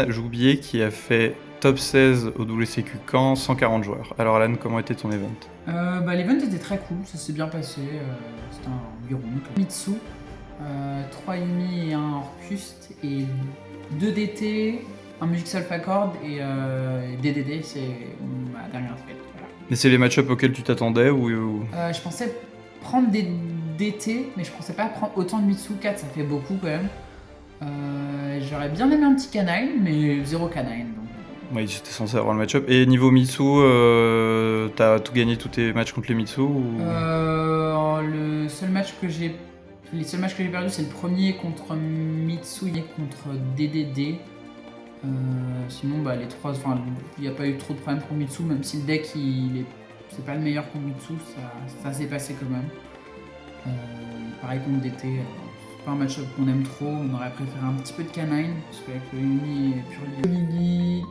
J'ai oublié qui a fait top 16 au WCQ Caen, 140 joueurs. Alors Alan, comment était ton event? L'event était très cool, ça s'est bien passé, c'était un bureau. Mitsu, 3 Yumi et 1 Orcust, et 2 DT, un Music Self Accord et DDD, c'est ma dernière trade. Voilà. Mais c'est les match-ups auxquels tu t'attendais ou... Je pensais prendre des DT, mais je pensais pas prendre autant de Mitsu, 4 ça fait beaucoup quand même. J'aurais bien aimé un petit canine, mais 0 canine. Donc... Oui, j'étais censé avoir le match-up. Et niveau Mitsu, t'as tout gagné tous tes matchs contre les Mitsu ou... Les seuls matchs que j'ai perdus, c'est le premier contre Mitsu et contre DDD. Sinon, les trois, il n'y a pas eu trop de problèmes pour Mitsu, même si le deck c'est pas le meilleur contre Mitsu, ça s'est passé quand même. Pareil contre DT, c'est pas un match-up qu'on aime trop, on aurait préféré un petit peu de canine, parce qu'avec le Yumi et Purli,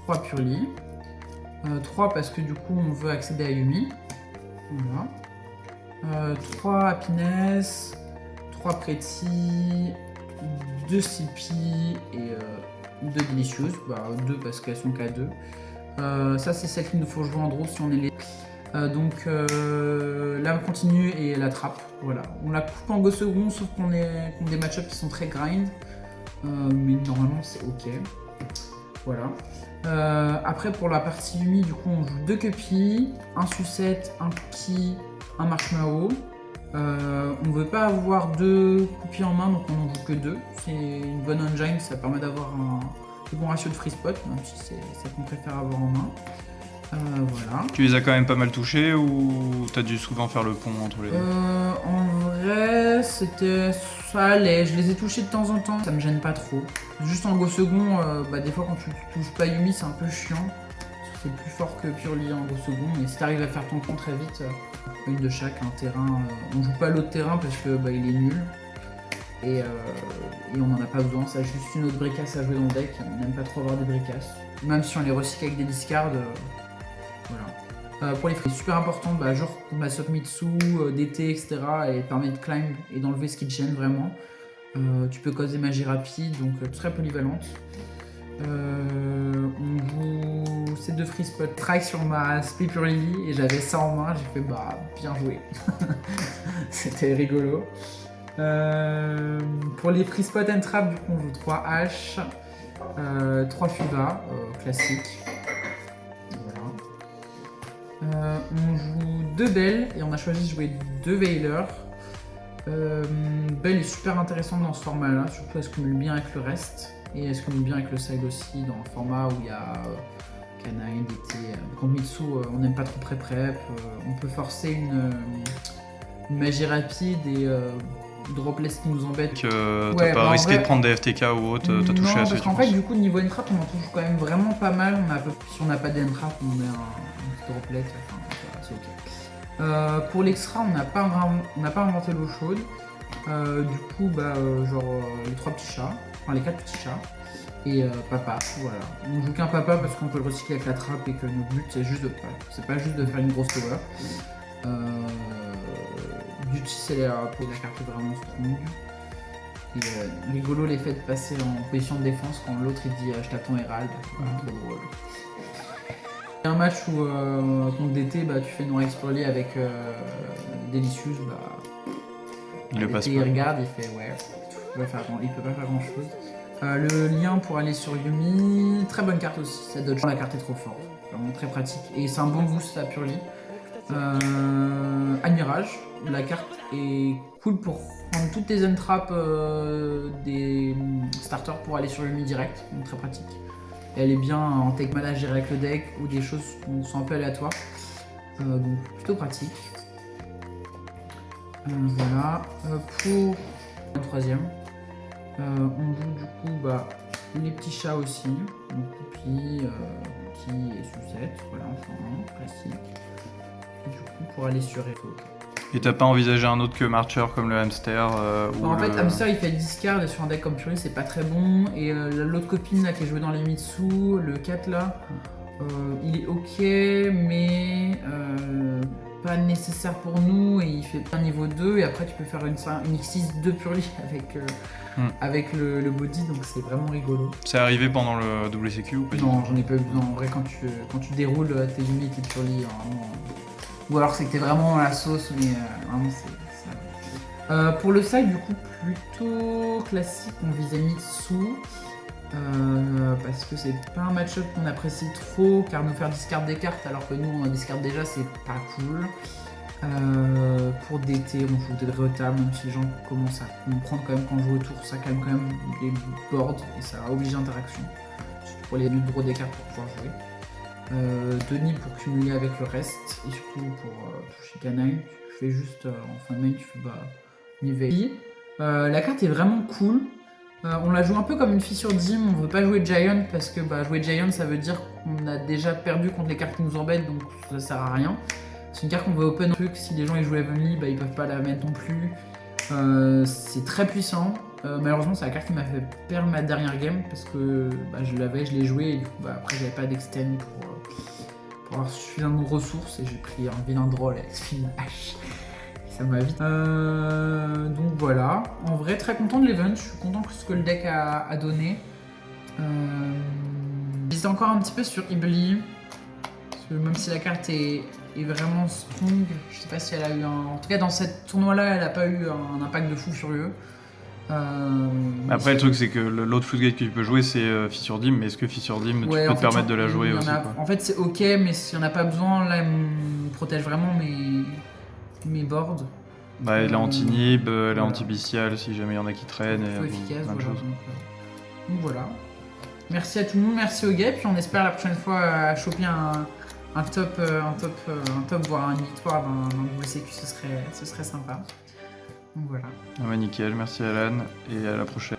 3 Purli. 3 parce que du coup on veut accéder à Yumi. Voilà. 3 Happiness, 3 Pretty, 2 Sippy et 2 Delicious. 2 parce qu'elles sont qu'à 2. Ça c'est celle qu'il nous faut jouer en draw si on est les. Donc là on continue et elle attrape. Voilà. On la coupe en go second sauf qu'on est contre des match-ups qui sont très grind. Mais normalement c'est ok. Voilà. Après pour la partie Yumi, du coup on joue 2 Cuppy, un sucette, un cookie, un marshmallow. On veut pas avoir 2 cookies en main, donc on en joue que 2. C'est une bonne engine, ça permet d'avoir un bon ratio de free spot, même si c'est ça qu'on préfère avoir en main. Voilà. Tu les as quand même pas mal touchés ou t'as dû souvent faire le pont entre les deux? En vrai, ça allait, je les ai touchés de temps en temps, ça me gêne pas trop. Juste en go second, des fois quand tu touches pas Yumi, c'est un peu chiant. C'est plus fort que Purli en go second, et si t'arrives à faire ton pont très vite, une de chaque, un terrain. On joue pas l'autre terrain parce que il est nul. Et on en a pas besoin, ça a juste une autre bricasse à jouer dans le deck, on n'aime pas trop avoir des bricasses. Même si on les recycle avec des discards. Voilà. Pour les fruits, super important, genre Masop Mitsu, DT, etc. et permet de climb et d'enlever ce qui te gêne vraiment. Tu peux causer magie rapide, donc très polyvalente. On joue ces 2 free spots. Try sur ma Split Purely et j'avais ça en main, j'ai fait bien joué. C'était rigolo. Pour les free spot and trap, du coup on joue 3 H, 3 Fuva, classique. On joue 2 Bell et on a choisi de jouer 2 Veiler. Bell est super intéressante dans ce format là, surtout elle se cumule bien avec le reste et elle se cumule bien avec le side aussi dans le format où il y a Canine, DT. Contre Mitsu, on n'aime pas trop pré-prep, on peut forcer une magie rapide et dropless qui nous embête. T'as pas risqué de prendre des FTK ou autre, t'as touché à ce parce qu'en fait du coup niveau entrap on en touche quand même vraiment pas mal, si on n'a pas d'entrap on met un droplet, c'est ok. Pour l'extra on n'a pas inventé l'eau chaude, du coup les 3 petits chats, les 4 petits chats et papa, voilà. On joue qu'un papa parce qu'on peut le recycler avec la trappe et que notre but c'est pas juste de faire une grosse tower. Duty c'est la carte est vraiment strong. Et rigolo l'effet de passer en position de défense quand l'autre il dit je t'attends Herald, trop drôle. Il y a un match où contre DT tu fais non explorer avec Delicious, il le passe pas. Il regarde, il fait ouais, il peut pas faire grand chose. Le lien pour aller sur Yumi, très bonne carte aussi, ça dodge, la carte est trop forte, vraiment très pratique et c'est un bon boost à Purli. Admirage, la carte est cool pour prendre toutes tes untraps des starters pour aller sur Yumi direct, donc très pratique. Et elle est bien en take mana à gérer avec le deck ou des choses qui sont un peu aléatoires, donc plutôt pratique. Voilà, pour le troisième, on joue du coup les petits chats aussi, donc Poupie, qui et Sucette, voilà, enfin classique. Et du coup pour aller sur Echo. Et t'as pas envisagé un autre que Marcher comme le hamster En fait, hamster il fait le discard et sur un deck comme Purli c'est pas très bon. Et l'autre copine là qui est jouée dans les Mitsu, le 4 là, il est ok, mais pas nécessaire pour nous et il fait pas niveau 2 et après tu peux faire une X6 de purely avec le body, donc c'est vraiment rigolo. C'est arrivé pendant le WCQ ou pas? Non, j'en ai pas eu besoin. En vrai, quand tu déroules tes limites et purely, vraiment. Ou alors c'est que t'es vraiment dans la sauce, mais vraiment c'est ça. Pour le side, du coup, plutôt classique, on visait Mitsu. Parce que c'est pas un match-up qu'on apprécie trop, car nous faire discard des cartes alors que nous on a discard déjà, c'est pas cool. Pour DT, on joue des retables, même si les gens commencent à comprendre quand même quand on joue au tour, ça calme quand même les boards et ça oblige l'interaction. Surtout pour les draw des cartes pour pouvoir jouer. Denis pour cumuler avec le reste et surtout pour toucher canine, tu fais juste en fin de main, tu fais Nivelle. La carte est vraiment cool. On la joue un peu comme une fissure d'hymne, on veut pas jouer Giant parce que jouer Giant ça veut dire qu'on a déjà perdu contre les cartes qui nous embêtent, donc ça sert à rien. C'est une carte qu'on veut open truc, si les gens ils jouent Heavenly, ils peuvent pas la mettre non plus. C'est très puissant. Malheureusement c'est la carte qui m'a fait perdre ma dernière game parce que je l'ai joué et du coup après j'avais pas d'extend pour avoir suffisamment de ressources et j'ai pris un vilain droll avec Spin H. Ça m'a vite. Donc voilà. En vrai, très content de l'event. Je suis content de ce que le deck a donné. J'étais encore un petit peu sur Ibli. Même si la carte est vraiment strong, je sais pas si elle a eu un. En tout cas, dans cette tournoi-là, elle a pas eu un impact de fou furieux. Après, le truc, c'est que l'autre floodgate que tu peux jouer, c'est Fissure d'Hymne, mais est-ce que Fissure d'Hymne, tu peux te permettre de la jouer aussi En fait, c'est ok, mais s'il n'y en a pas besoin, là, elle me protège vraiment mes boards. Elle est anti-nib, elle est anti-bestial si jamais il y en a qui traînent. C'est efficace, plein de choses. Donc voilà. Merci à tout le monde, merci au gars, puis on espère la prochaine fois choper un top, voire une victoire dans le WCQ, ce serait sympa. Donc voilà. Nickel, merci Alan, et à la prochaine.